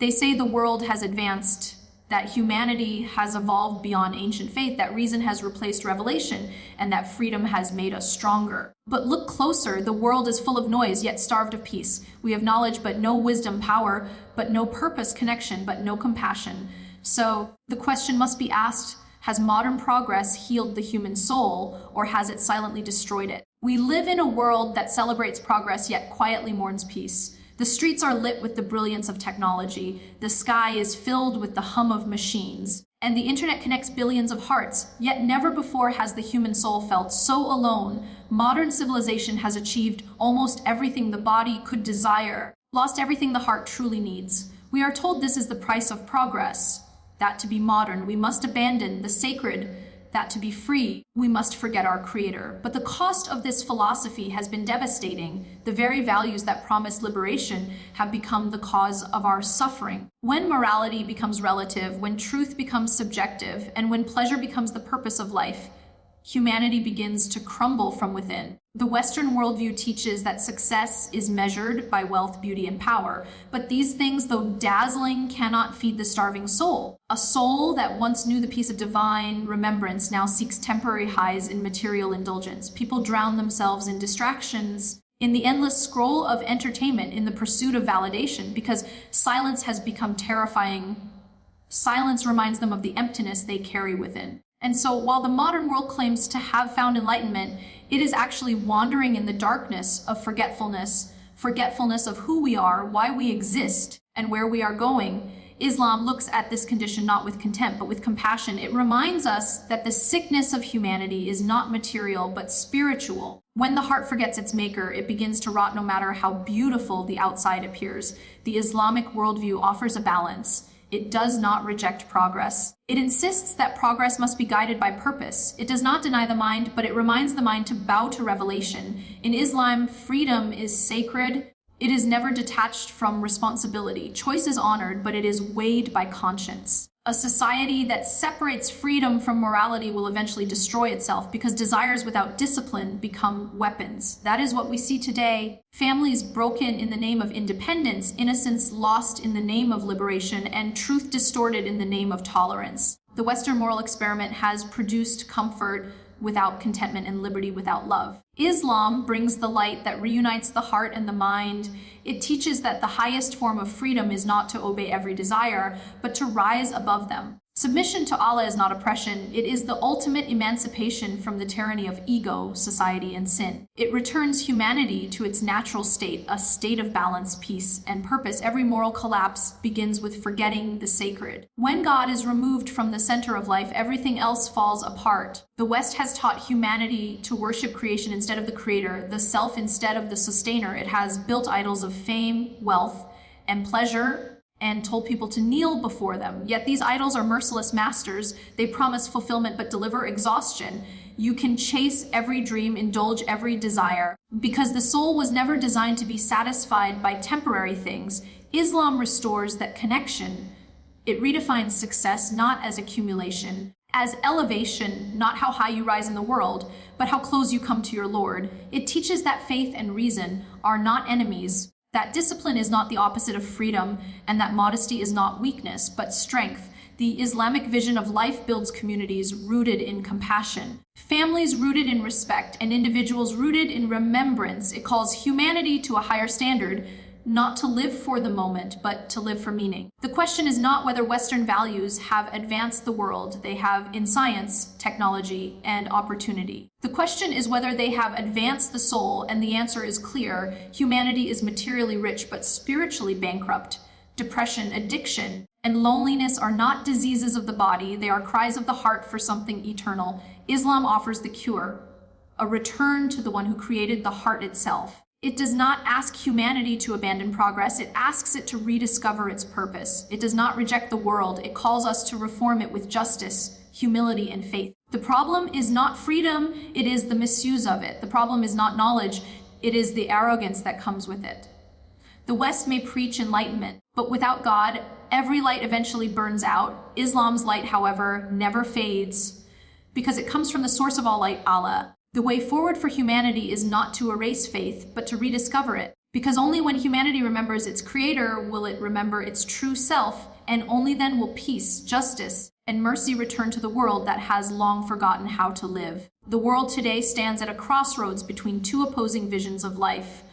They say the world has advanced, that humanity has evolved beyond ancient faith, that reason has replaced revelation, and that freedom has made us stronger. But look closer, the world is full of noise, yet starved of peace. We have knowledge, but no wisdom, power, but no purpose, connection, but no compassion. So the question must be asked, has modern progress healed the human soul, or has it silently destroyed it? We live in a world that celebrates progress, yet quietly mourns peace. The streets are lit with the brilliance of technology. The sky is filled with the hum of machines. And the internet connects billions of hearts, yet never before has the human soul felt so alone. Modern civilization has achieved almost everything the body could desire, lost everything the heart truly needs. We are told this is the price of progress, that to be modern, we must abandon the sacred, that to be free, we must forget our creator. But the cost of this philosophy has been devastating. The very values that promise liberation have become the cause of our suffering. When morality becomes relative, when truth becomes subjective, and when pleasure becomes the purpose of life, humanity begins to crumble from within. The Western worldview teaches that success is measured by wealth, beauty, and power. But these things, though dazzling, cannot feed the starving soul. A soul that once knew the peace of divine remembrance now seeks temporary highs in material indulgence. People drown themselves in distractions, in the endless scroll of entertainment, in the pursuit of validation, because silence has become terrifying. Silence reminds them of the emptiness they carry within. And so while the modern world claims to have found enlightenment, it is actually wandering in the darkness of forgetfulness of who we are, why we exist, and where we are going. Islam looks at this condition not with contempt, but with compassion. It reminds us that the sickness of humanity is not material, but spiritual. When the heart forgets its maker, it begins to rot no matter how beautiful the outside appears. The Islamic worldview offers a balance. It does not reject progress. It insists that progress must be guided by purpose. It does not deny the mind, but it reminds the mind to bow to revelation. In Islam, freedom is sacred. It is never detached from responsibility. Choice is honored, but it is weighed by conscience. A society that separates freedom from morality will eventually destroy itself because desires without discipline become weapons. That is what we see today. Families broken in the name of independence, innocence lost in the name of liberation, and truth distorted in the name of tolerance. The Western moral experiment has produced comfort without contentment and liberty without love. Islam brings the light that reunites the heart and the mind. It teaches that the highest form of freedom is not to obey every desire, but to rise above them. Submission to Allah is not oppression. It is the ultimate emancipation from the tyranny of ego, society, and sin. It returns humanity to its natural state, a state of balance, peace, and purpose. Every moral collapse begins with forgetting the sacred. When God is removed from the center of life, everything else falls apart. The West has taught humanity to worship creation instead of the creator, the self instead of the sustainer. It has built idols of fame, wealth, and pleasure, and told people to kneel before them. Yet these idols are merciless masters. They promise fulfillment but deliver exhaustion. You can chase every dream, indulge every desire. Because the soul was never designed to be satisfied by temporary things, Islam restores that connection. It redefines success not as accumulation, as elevation, not how high you rise in the world, but how close you come to your Lord. It teaches that faith and reason are not enemies, that discipline is not the opposite of freedom, and that modesty is not weakness, but strength. The Islamic vision of life builds communities rooted in compassion, families rooted in respect, and individuals rooted in remembrance. It calls humanity to a higher standard, not to live for the moment, but to live for meaning. The question is not whether Western values have advanced the world. They have in science, technology, and opportunity. The question is whether they have advanced the soul, and the answer is clear. Humanity is materially rich, but spiritually bankrupt. Depression, addiction, and loneliness are not diseases of the body. They are cries of the heart for something eternal. Islam offers the cure, a return to the one who created the heart itself. It does not ask humanity to abandon progress. It asks it to rediscover its purpose. It does not reject the world. It calls us to reform it with justice, humility, and faith. The problem is not freedom, it is the misuse of it. The problem is not knowledge, it is the arrogance that comes with it. The West may preach enlightenment, but without God, every light eventually burns out. Islam's light, however, never fades because it comes from the source of all light, Allah. The way forward for humanity is not to erase faith, but to rediscover it. Because only when humanity remembers its creator will it remember its true self, and only then will peace, justice, and mercy return to the world that has long forgotten how to live. The world today stands at a crossroads between two opposing visions of life,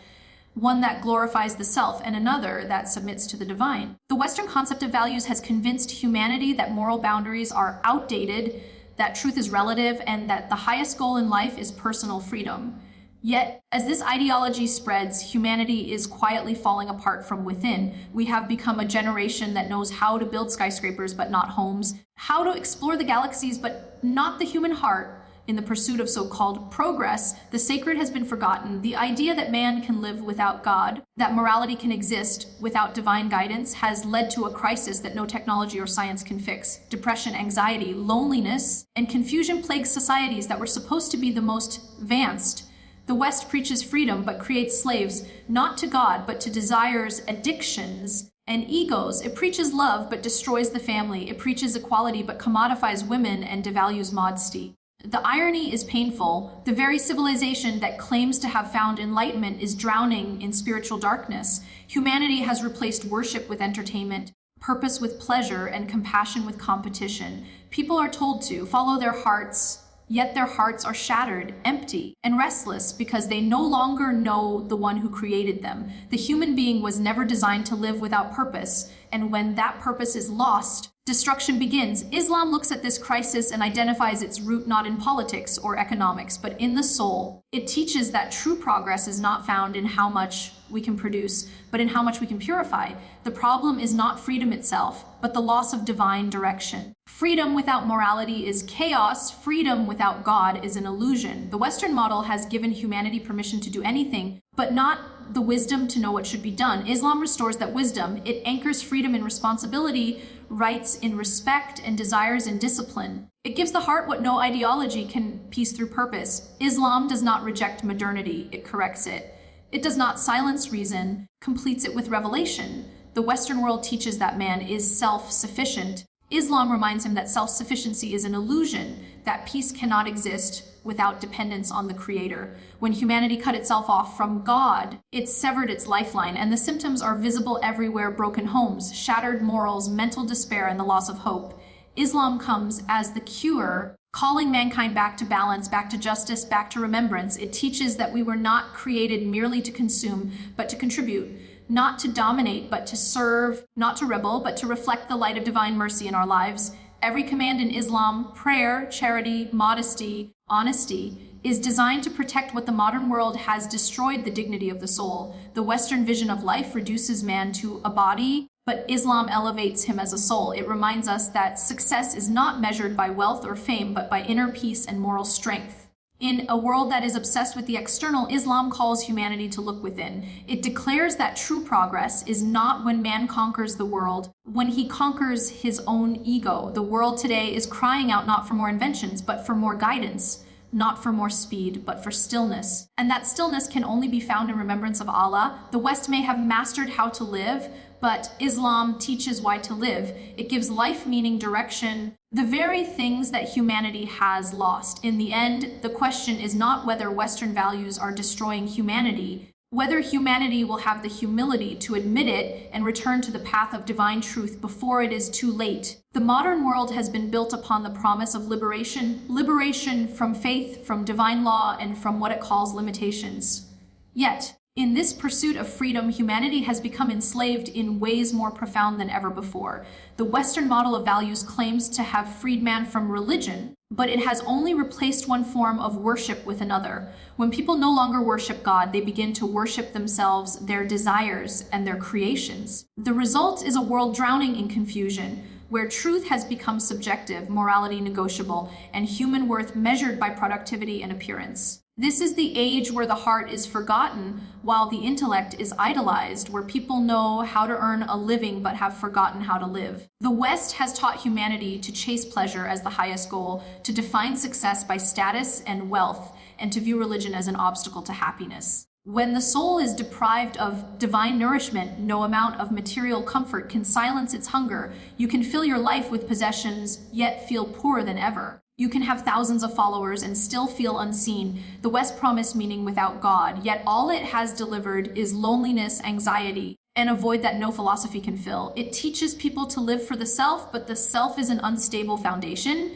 one that glorifies the self and another that submits to the divine. The Western concept of values has convinced humanity that moral boundaries are outdated, that truth is relative, and that the highest goal in life is personal freedom. Yet, as this ideology spreads, humanity is quietly falling apart from within. We have become a generation that knows how to build skyscrapers but not homes, how to explore the galaxies but not the human heart. In the pursuit of so-called progress, the sacred has been forgotten. The idea that man can live without God, that morality can exist without divine guidance, has led to a crisis that no technology or science can fix. Depression, anxiety, loneliness, and confusion plague societies that were supposed to be the most advanced. The West preaches freedom but creates slaves, not to God, but to desires, addictions, and egos. It preaches love but destroys the family. It preaches equality but commodifies women and devalues modesty. The irony is painful. The very civilization that claims to have found enlightenment is drowning in spiritual darkness. Humanity has replaced worship with entertainment, purpose with pleasure, and compassion with competition. People are told to follow their hearts, yet their hearts are shattered, empty, and restless because they no longer know the one who created them. The human being was never designed to live without purpose, and when that purpose is lost, destruction begins. Islam looks at this crisis and identifies its root not in politics or economics, but in the soul. It teaches that true progress is not found in how much we can produce, but in how much we can purify. The problem is not freedom itself, but the loss of divine direction. Freedom without morality is chaos. Freedom without God is an illusion. The Western model has given humanity permission to do anything, but not the wisdom to know what should be done. Islam restores that wisdom. It anchors freedom in responsibility, rights in respect, and desires in discipline. It gives the heart what no ideology can piece through purpose. Islam does not reject modernity, it corrects it. It does not silence reason, completes it with revelation. The Western world teaches that man is self-sufficient. Islam reminds him that self-sufficiency is an illusion, that peace cannot exist without dependence on the Creator. When humanity cut itself off from God, it severed its lifeline, and the symptoms are visible everywhere: broken homes, shattered morals, mental despair, and the loss of hope. Islam comes as the cure, calling mankind back to balance, back to justice, back to remembrance. It teaches that we were not created merely to consume, but to contribute. Not to dominate, but to serve, not to rebel, but to reflect the light of divine mercy in our lives. Every command in Islam, prayer, charity, modesty, honesty, is designed to protect what the modern world has destroyed: the dignity of the soul. The Western vision of life reduces man to a body, but Islam elevates him as a soul. It reminds us that success is not measured by wealth or fame, but by inner peace and moral strength. In a world that is obsessed with the external, Islam calls humanity to look within. It declares that true progress is not when man conquers the world, when he conquers his own ego. The world today is crying out not for more inventions, but for more guidance, not for more speed, but for stillness. And that stillness can only be found in remembrance of Allah. The West may have mastered how to live, but Islam teaches why to live. It gives life meaning, direction, the very things that humanity has lost. In the end, the question is not whether Western values are destroying humanity, whether humanity will have the humility to admit it and return to the path of divine truth before it is too late. The modern world has been built upon the promise of liberation from faith, from divine law, and from what it calls limitations. Yet, in this pursuit of freedom, humanity has become enslaved in ways more profound than ever before. The Western model of values claims to have freed man from religion, but it has only replaced one form of worship with another. When people no longer worship God, they begin to worship themselves, their desires, and their creations. The result is a world drowning in confusion, where truth has become subjective, morality negotiable, and human worth measured by productivity and appearance. This is the age where the heart is forgotten while the intellect is idolized, where people know how to earn a living but have forgotten how to live. The West has taught humanity to chase pleasure as the highest goal, to define success by status and wealth, and to view religion as an obstacle to happiness. When the soul is deprived of divine nourishment, no amount of material comfort can silence its hunger. You can fill your life with possessions, yet feel poorer than ever. You can have thousands of followers and still feel unseen. The West promised meaning without God, yet all it has delivered is loneliness, anxiety, and a void that no philosophy can fill. It teaches people to live for the self, but the self is an unstable foundation.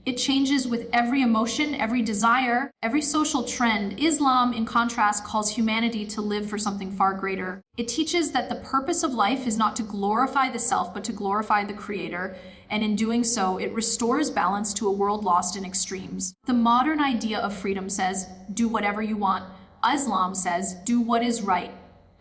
It changes with every emotion, every desire, every social trend. Islam, in contrast, calls humanity to live for something far greater. It teaches that the purpose of life is not to glorify the self, but to glorify the Creator. And in doing so, it restores balance to a world lost in extremes. The modern idea of freedom says, do whatever you want. Islam says, do what is right.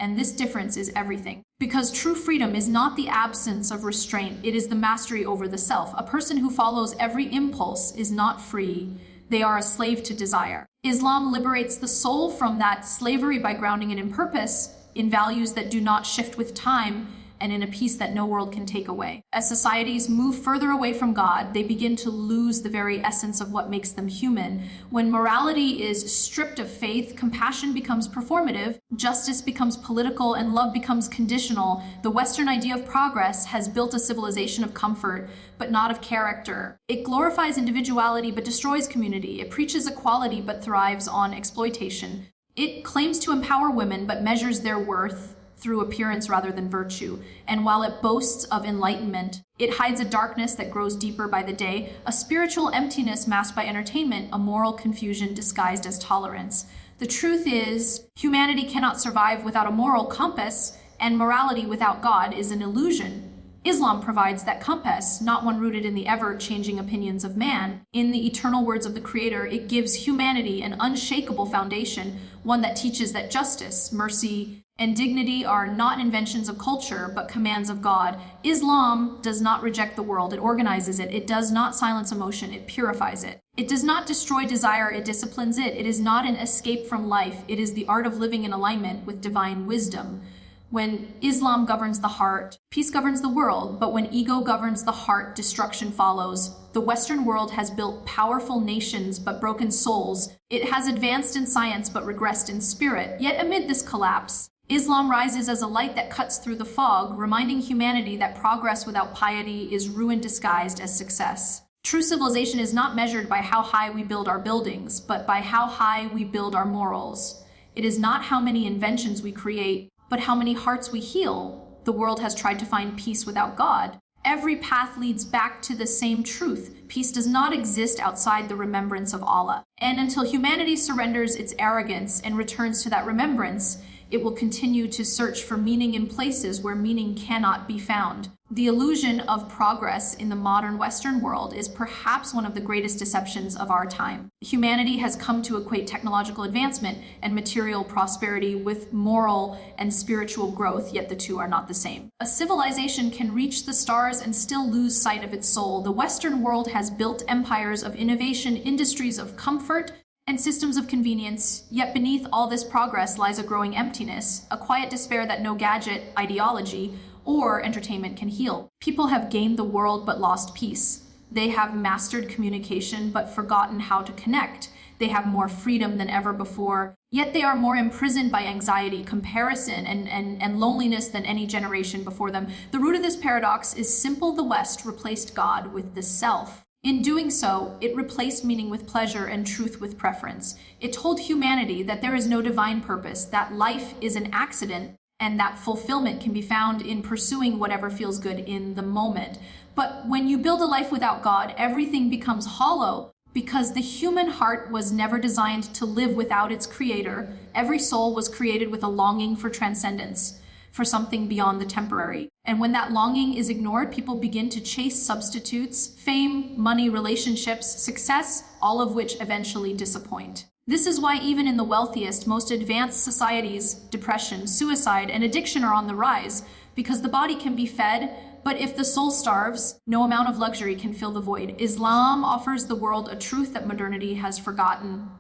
And this difference is everything. Because true freedom is not the absence of restraint, it is the mastery over the self. A person who follows every impulse is not free. They are a slave to desire. Islam liberates the soul from that slavery by grounding it in purpose, in values that do not shift with time, and in a peace that no world can take away. As societies move further away from God, they begin to lose the very essence of what makes them human. When morality is stripped of faith, compassion becomes performative, justice becomes political, and love becomes conditional. The Western idea of progress has built a civilization of comfort, but not of character. It glorifies individuality, but destroys community. It preaches equality, but thrives on exploitation. It claims to empower women, but measures their worth through appearance rather than virtue. And while it boasts of enlightenment, it hides a darkness that grows deeper by the day, a spiritual emptiness masked by entertainment, a moral confusion disguised as tolerance. The truth is, humanity cannot survive without a moral compass, and morality without God is an illusion. Islam provides that compass, not one rooted in the ever-changing opinions of man. In the eternal words of the Creator, it gives humanity an unshakable foundation, one that teaches that justice, mercy, and dignity are not inventions of culture, but commands of God. Islam does not reject the world, it organizes it. It does not silence emotion, it purifies it. It does not destroy desire, it disciplines it. It is not an escape from life, it is the art of living in alignment with divine wisdom. When Islam governs the heart, peace governs the world, but when ego governs the heart, destruction follows. The Western world has built powerful nations, but broken souls. It has advanced in science, but regressed in spirit. Yet amid this collapse, Islam rises as a light that cuts through the fog, reminding humanity that progress without piety is ruin disguised as success. True civilization is not measured by how high we build our buildings, but by how high we build our morals. It is not how many inventions we create, but how many hearts we heal. The world has tried to find peace without God. Every path leads back to the same truth. Peace does not exist outside the remembrance of Allah. And until humanity surrenders its arrogance and returns to that remembrance, it will continue to search for meaning in places where meaning cannot be found. The illusion of progress in the modern Western world is perhaps one of the greatest deceptions of our time. Humanity has come to equate technological advancement and material prosperity with moral and spiritual growth, yet the two are not the same. A civilization can reach the stars and still lose sight of its soul. The Western world has built empires of innovation, industries of comfort, and systems of convenience, yet beneath all this progress lies a growing emptiness, a quiet despair that no gadget, ideology, or entertainment can heal. People have gained the world but lost peace. They have mastered communication but forgotten how to connect. They have more freedom than ever before, yet they are more imprisoned by anxiety, comparison, and loneliness than any generation before them. The root of this paradox is simple: the West replaced God with the self. In doing so, it replaced meaning with pleasure and truth with preference. It told humanity that there is no divine purpose, that life is an accident, and that fulfillment can be found in pursuing whatever feels good in the moment. But when you build a life without God, everything becomes hollow, because the human heart was never designed to live without its creator. Every soul was created with a longing for transcendence, for something beyond the temporary. And when that longing is ignored, people begin to chase substitutes, fame, money, relationships, success, all of which eventually disappoint. This is why even in the wealthiest, most advanced societies, depression, suicide, and addiction are on the rise, because the body can be fed, but if the soul starves, no amount of luxury can fill the void. Islam offers the world a truth that modernity has forgotten,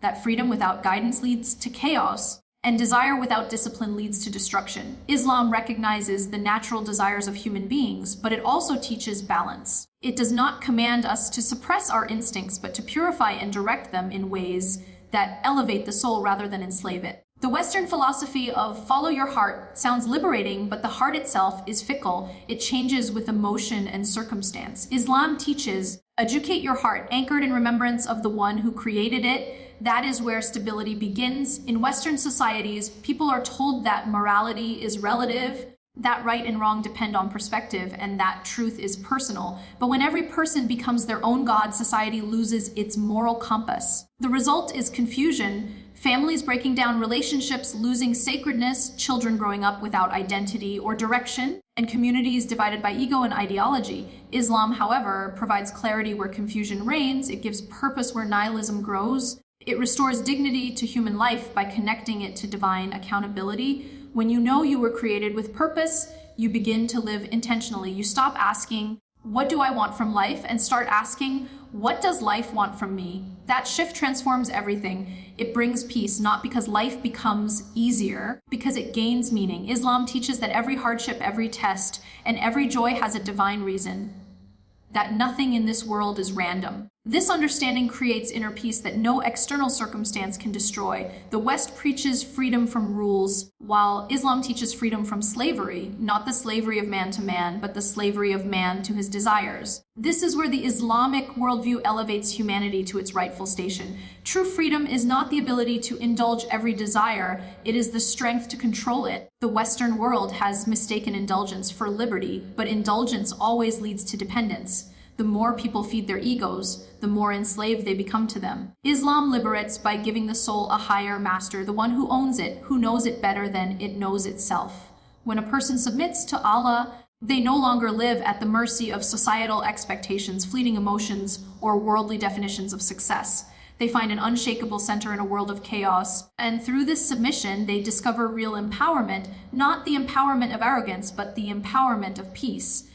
that freedom without guidance leads to chaos, and desire without discipline leads to destruction. Islam recognizes the natural desires of human beings, but it also teaches balance. It does not command us to suppress our instincts, but to purify and direct them in ways that elevate the soul rather than enslave it. The Western philosophy of follow your heart sounds liberating, but the heart itself is fickle. It changes with emotion and circumstance. Islam teaches Educate your heart, anchored in remembrance of the one who created it. That is where stability begins. In Western societies, people are told that morality is relative, that right and wrong depend on perspective, and that truth is personal. But when every person becomes their own God, society loses its moral compass. The result is confusion, families breaking down, relationships losing sacredness, children growing up without identity or direction, and communities divided by ego and ideology. Islam, however, provides clarity where confusion reigns. It gives purpose where nihilism grows. It restores dignity to human life by connecting it to divine accountability. When you know you were created with purpose, you begin to live intentionally. You stop asking, what do I want from life? And start asking, what does life want from me? That shift transforms everything. It brings peace, not because life becomes easier, because it gains meaning. Islam teaches that every hardship, every test, and every joy has a divine reason, that nothing in this world is random. This understanding creates inner peace that no external circumstance can destroy. The West preaches freedom from rules, while Islam teaches freedom from slavery, not the slavery of man to man, but the slavery of man to his desires. This is where the Islamic worldview elevates humanity to its rightful station. True freedom is not the ability to indulge every desire, it is the strength to control it. The Western world has mistaken indulgence for liberty, but indulgence always leads to dependence. The more people feed their egos, the more enslaved they become to them. Islam liberates by giving the soul a higher master, the one who owns it, who knows it better than it knows itself. When a person submits to Allah, they no longer live at the mercy of societal expectations, fleeting emotions, or worldly definitions of success. They find an unshakable center in a world of chaos, and through this submission, they discover real empowerment, not the empowerment of arrogance, but the empowerment of peace.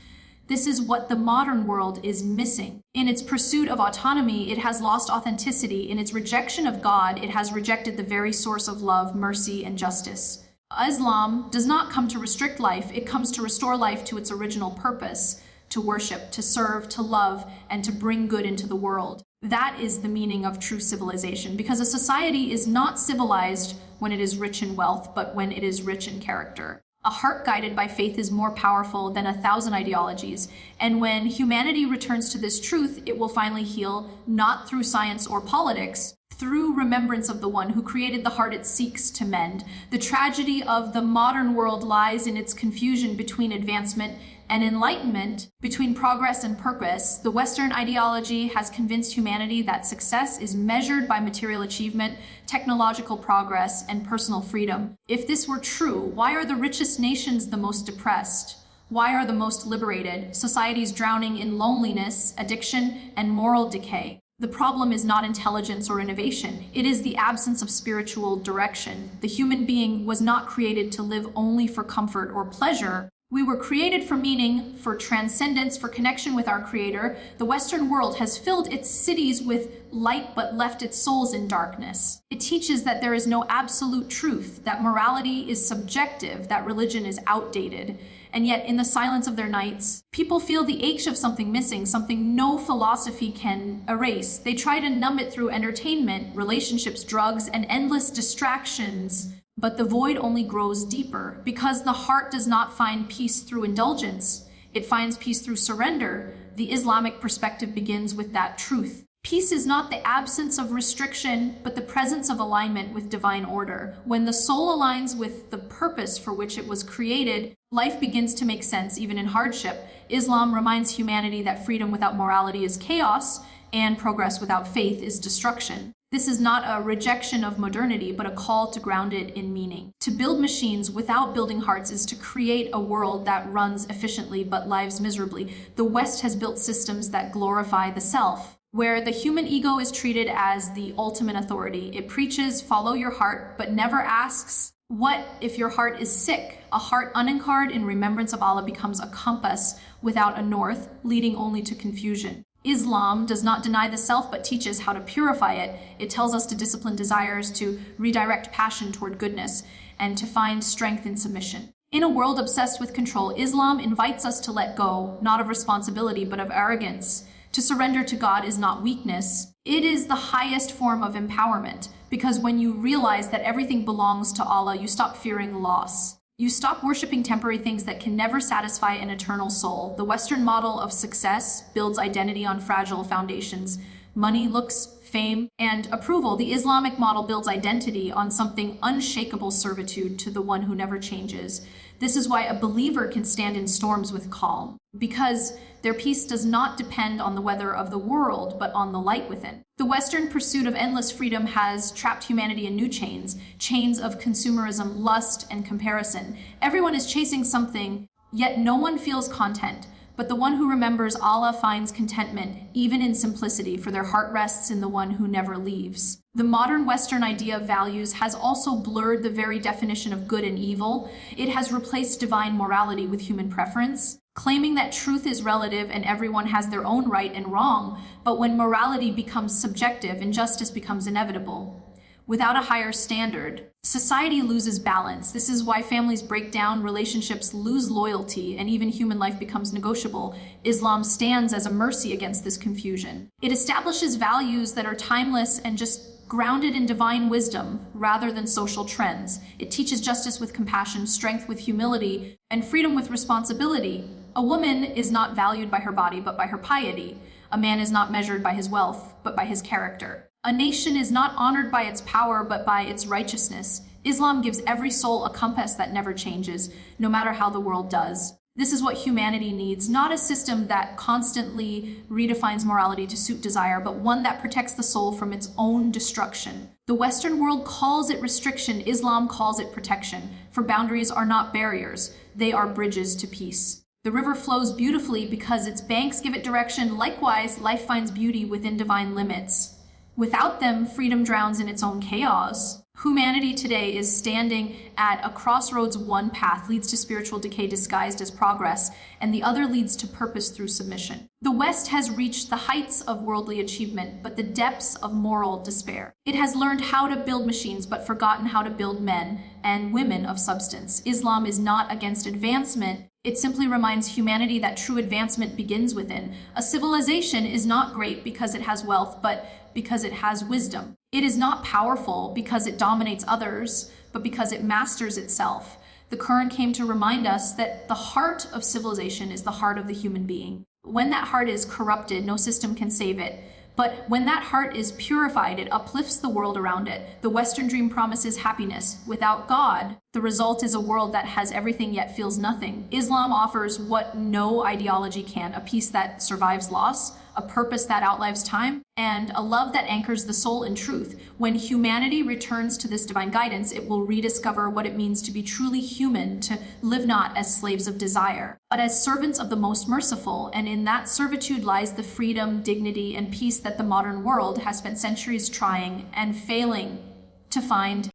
This is what the modern world is missing. In its pursuit of autonomy, it has lost authenticity. In its rejection of God, it has rejected the very source of love, mercy, and justice. Islam does not come to restrict life, it comes to restore life to its original purpose, to worship, to serve, to love, and to bring good into the world. That is the meaning of true civilization, because a society is not civilized when it is rich in wealth, but when it is rich in character. A heart guided by faith is more powerful than 1,000 ideologies, and when humanity returns to this truth, it will finally heal, not through science or politics, through remembrance of the one who created the heart it seeks to mend. The tragedy of the modern world lies in its confusion between advancement and enlightenment, between progress and purpose. The Western ideology has convinced humanity that success is measured by material achievement, technological progress, and personal freedom. If this were true, why are the richest nations the most depressed? Why are the most liberated? Societies drowning in loneliness, addiction, and moral decay. The problem is not intelligence or innovation. It is the absence of spiritual direction. The human being was not created to live only for comfort or pleasure. We were created for meaning, for transcendence, for connection with our Creator. The Western world has filled its cities with light but left its souls in darkness. It teaches that there is no absolute truth, that morality is subjective, that religion is outdated. And yet, in the silence of their nights, people feel the ache of something missing, something no philosophy can erase. They try to numb it through entertainment, relationships, drugs, and endless distractions. But the void only grows deeper, because the heart does not find peace through indulgence. It finds peace through surrender. The Islamic perspective begins with that truth. Peace is not the absence of restriction, but the presence of alignment with divine order. When the soul aligns with the purpose for which it was created, life begins to make sense, even in hardship. Islam reminds humanity that freedom without morality is chaos, and progress without faith is destruction. This is not a rejection of modernity, but a call to ground it in meaning. To build machines without building hearts is to create a world that runs efficiently but lives miserably. The West has built systems that glorify the self, where the human ego is treated as the ultimate authority. It preaches, follow your heart, but never asks, what if your heart is sick? A heart unanchored in remembrance of Allah becomes a compass without a north, leading only to confusion. Islam does not deny the self, but teaches how to purify it. It tells us to discipline desires, to redirect passion toward goodness, and to find strength in submission. In a world obsessed with control, Islam invites us to let go, not of responsibility, but of arrogance. To surrender to God is not weakness. It is the highest form of empowerment, because when you realize that everything belongs to Allah, you stop fearing loss. You stop worshiping temporary things that can never satisfy an eternal soul. The Western model of success builds identity on fragile foundations. Money, looks, fame, and approval. The Islamic model builds identity on something unshakable servitude to the one who never changes. This is why a believer can stand in storms with calm, because their peace does not depend on the weather of the world, but on the light within. The Western pursuit of endless freedom has trapped humanity in new chains, chains of consumerism, lust, and comparison. Everyone is chasing something, yet no one feels content. But the one who remembers Allah finds contentment, even in simplicity, for their heart rests in the one who never leaves. The modern Western idea of values has also blurred the very definition of good and evil. It has replaced divine morality with human preference, claiming that truth is relative and everyone has their own right and wrong. But when morality becomes subjective, injustice becomes inevitable. Without a higher standard, society loses balance. This is why families break down, relationships lose loyalty, and even human life becomes negotiable. Islam stands as a mercy against this confusion. It establishes values that are timeless and just grounded in divine wisdom rather than social trends. It teaches justice with compassion, strength with humility, and freedom with responsibility. A woman is not valued by her body, but by her piety. A man is not measured by his wealth, but by his character. A nation is not honored by its power, but by its righteousness. Islam gives every soul a compass that never changes, no matter how the world does. This is what humanity needs, not a system that constantly redefines morality to suit desire, but one that protects the soul from its own destruction. The Western world calls it restriction, Islam calls it protection, for boundaries are not barriers, they are bridges to peace. The river flows beautifully because its banks give it direction. Likewise, life finds beauty within divine limits. Without them, freedom drowns in its own chaos. Humanity today is standing at a crossroads. One path leads to spiritual decay disguised as progress, and the other leads to purpose through submission. The West has reached the heights of worldly achievement, but the depths of moral despair. It has learned how to build machines, but forgotten how to build men and women of substance. Islam is not against advancement. It simply reminds humanity that true advancement begins within. A civilization is not great because it has wealth, but because it has wisdom. It is not powerful because it dominates others, but because it masters itself. The Quran came to remind us that the heart of civilization is the heart of the human being. When that heart is corrupted, no system can save it. But when that heart is purified, it uplifts the world around it. The Western dream promises happiness. Without God, the result is a world that has everything yet feels nothing. Islam offers what no ideology can, a peace that survives loss, a purpose that outlives time, and a love that anchors the soul in truth. When humanity returns to this divine guidance, it will rediscover what it means to be truly human, to live not as slaves of desire, but as servants of the most merciful. And in that servitude lies the freedom, dignity, and peace that the modern world has spent centuries trying and failing to find.